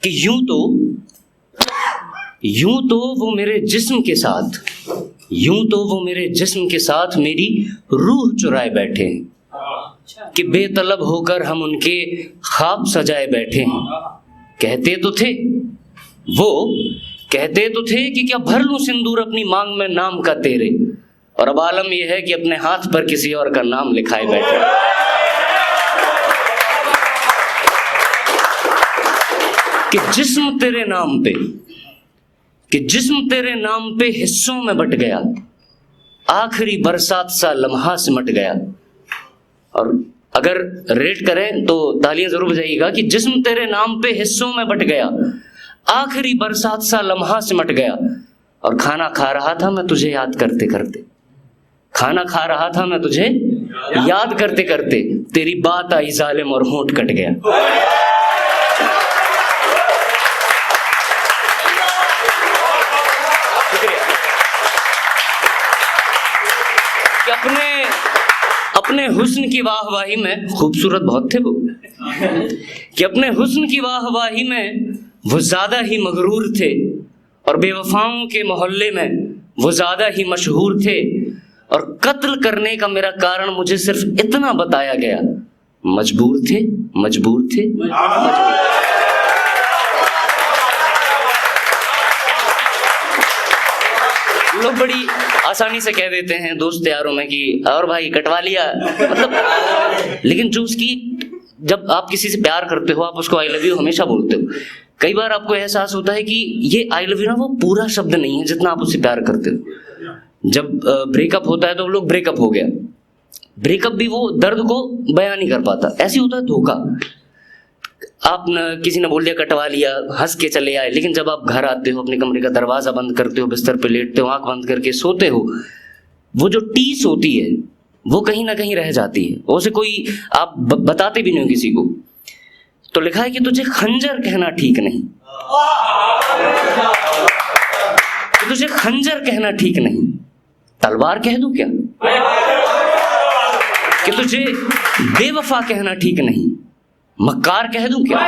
कि यूं तो वो मेरे जिस्म के साथ, यूं तो वो मेरे जिस्म के साथ मेरी रूह चुराए बैठे हैं कि बेतलब होकर हम उनके ख्वाब सजाए बैठे हैं। कहते तो थे कि क्या भर लूं सिंदूर अपनी मांग में नाम का तेरे, और अब आलम यह है कि अपने हाथ पर किसी और का नाम लिखाए बैठे हैं। कि जिस्म तेरे नाम पे हिस्सों में बट गया, आखिरी बरसात सा लम्हा सिमट गया। और अगर रेट करें तो तालियां जरूर बजाइएगा कि जिस्म तेरे नाम पे हिस्सों में बट गया, आखिरी बरसात सा लम्हा सिमट गया। और खाना खा रहा था मैं तुझे याद करते करते, खाना खा रहा था मैं तुझे याद करते करते, तेरी बात आई जालिम और होंठ कट गया। अपने हुस्न की वाहवाही में, खूबसूरत बहुत थे वो, कि अपने हुस्न की वाहवाही में वो ज्यादा ही मगरूर थे, और बेवफाओं के मोहल्ले में वो ज्यादा ही मशहूर थे। और कत्ल करने का मेरा कारण मुझे सिर्फ इतना बताया गया, मजबूर थे। लोग बड़ी आसानी से कह देते हैं दोस्त यारों में कि और भाई कटवा लिया, मतलब, लेकिन जो उसकी, जब आप किसी से प्यार करते हो आप उसको आई लव यू हमेशा बोलते हो। कई बार आपको एहसास होता है कि ये आई लव यू ना वो पूरा शब्द नहीं है जितना आप उससे प्यार करते हो। जब ब्रेकअप होता है तो लोग ब्रेकअप हो गया, ब्रेकअप भी वो दर्द को बयान नहीं कर पाता, ऐसे होता है धोखा। आप किसी ने बोल दिया कटवा लिया, हंस के चले आए, लेकिन जब आप घर आते हो, अपने कमरे का दरवाजा बंद करते हो, बिस्तर पे लेटते हो, आंख बंद करके सोते हो, वो जो टीस होती है वो कहीं ना कहीं रह जाती है। उसे कोई आप बताते भी नहीं हो किसी को। तो लिखा है कि तुझे खंजर कहना ठीक नहीं, कि तुझे खंजर कहना ठीक नहीं, तलवार कह दूं क्या? कि तुझे बेवफा कहना ठीक नहीं, मक्कार कह दूं क्या?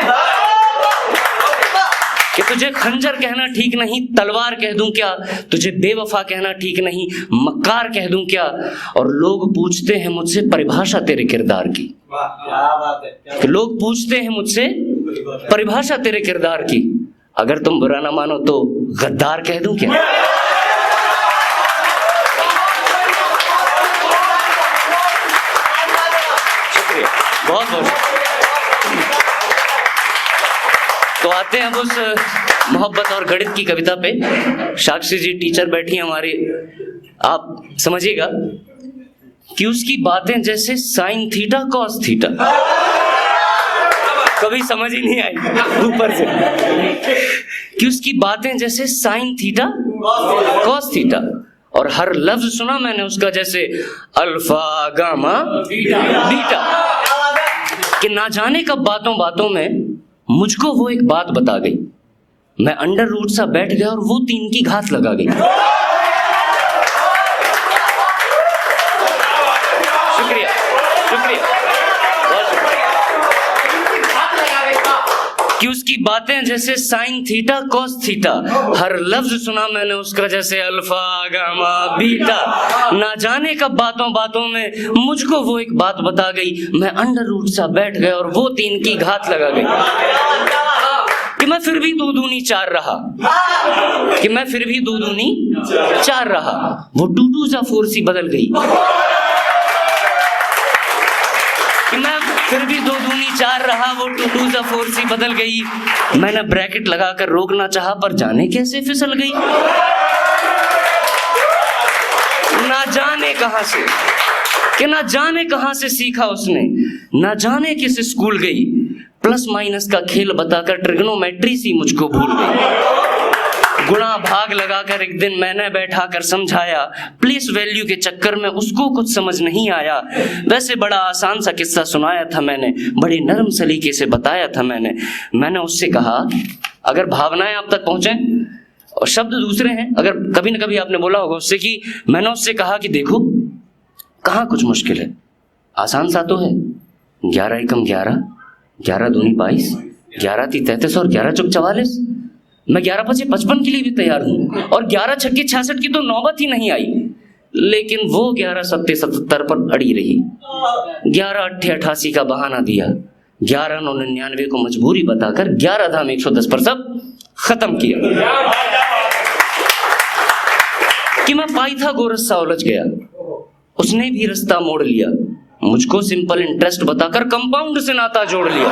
कि तुझे खंजर कहना ठीक नहीं, तलवार कह दूं क्या? तुझे बेवफा कहना ठीक नहीं, मक्कार कह दूं क्या? और लोग पूछते हैं मुझसे परिभाषा तेरे किरदार की, कि लोग पूछते हैं मुझसे परिभाषा तेरे किरदार की, अगर तुम बुरा ना मानो तो गद्दार कह दूं क्या? शुक्रिया, बहुत बहुत। तो आते हैं अब उस मोहब्बत और गणित की कविता पे। साक्षी जी टीचर बैठी हैं हमारी, आप समझिएगा कि उसकी बातें जैसे साइन थीटा कॉस थीटा, कभी समझ ही नहीं आई ऊपर से, कि उसकी बातें जैसे साइन थीटा कॉस थीटा, और हर लफ्ज सुना मैंने उसका जैसे अल्फा गामा बीटा। कि ना जाने कब बातों बातों में मुझको वो एक बात बता गई, मैं अंडर रूट सा बैठ गया और वो 3 की घात लगा गई। शुक्रिया शुक्रिया, बहुत शुक्रिया। कि उसकी बातें जैसे साइन थीटा कॉस थीटा, हर लफ्ज सुना मैंने उसका जैसे अल्फा गामा बीटा। ना जाने कब बातों बातों में मुझको वो एक बात बता गई, मैं अंडर रूट सा बैठ गया और वो 3 की घात लगा गई। कि मैं फिर भी 2 दूनी 4 रहा, कि मैं फिर भी 2 दूनी 4 रहा, वो 2 2 सा 4 सी बदल गई। कि मैं फिर भी 2 दूनी 4 रहा, वो 2 2 सा 4 सी बदल गई। मैंने ब्रैकेट लगाकर रोकना चाहा पर जाने कैसे फिसल गई। ना जाने कहां से, कि ना जाने कहां से सीखा उसने, ना जाने किस स्कूल गई, प्लस माइनस का खेल बताकर ट्रिग्नोमेट्री सी मुझको भूल गई। गुणा भाग लगाकर एक दिन मैंने बैठा कर समझाया, प्लेस वैल्यू के चक्कर में उसको कुछ समझ नहीं आया। वैसे बड़ा आसान सा किस्सा सुनाया था मैंने, बड़े नरम सलीके से बताया था मैंने उससे कहा, अगर भावनाएं आप तक पहुंचे और शब्द दूसरे हैं, अगर कभी न कभी आपने बोला होगा उससे कि मैंने उससे कहा कि देखो कहाँ कुछ मुश्किल है, आसान सा तो है, 11 एकम 11, 11 दूनी 22, 11 × 33 और 11 × 44। मैं 11 × 5 = 55 के लिए भी तैयार हूं, और 11 × 6 = 66 की तो नौबत ही नहीं आई। लेकिन वो 11 × 7 = 77 पर अड़ी रही। 11 × 8 = 88 का बहाना दिया। 11 × 9 = 99 को मजबूरी बताकर 11 धाम 110 पर सब खत्म किया। कि मैं पाइथागोरस सा उलझ गया, उसने भी रास्ता मोड़ लिया, मुझको सिंपल इंटरेस्ट बताकर कंपाउंड से नाता जोड़ लिया।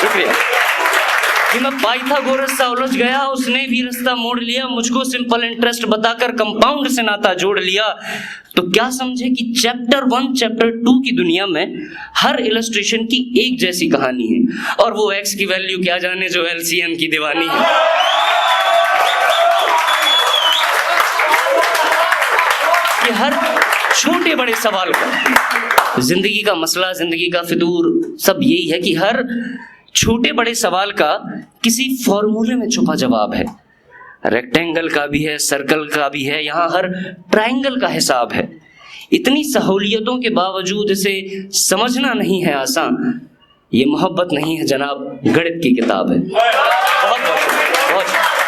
शुक्रिया। कि मैं पाइथागोरस सा उलझ गया, उसने भी रास्ता मोड़ लिया, मुझको सिंपल इंटरेस्ट बताकर कंपाउंड से नाता जोड़ लिया। तो क्या समझे कि चैप्टर 1 चैप्टर 2 की दुनिया में हर इलस्ट्रेशन की एक जैसी कहानी है, और वो एक्स की वैल्यू क्या जाने जो एलसीएम की दीवानी है। कि हर छोटे बड़े सवाल का, जिंदगी का मसला, जिंदगी का फितूर सब यही है कि हर छोटे बड़े सवाल का किसी फॉर्मूले में छुपा जवाब है। रेक्टेंगल का भी है, सर्कल का भी है, यहाँ हर ट्रायंगल का हिसाब है। इतनी सहूलियतों के बावजूद इसे समझना नहीं है आसान। ये मोहब्बत नहीं है जनाब, गणित की किताब है। बहुत बहुत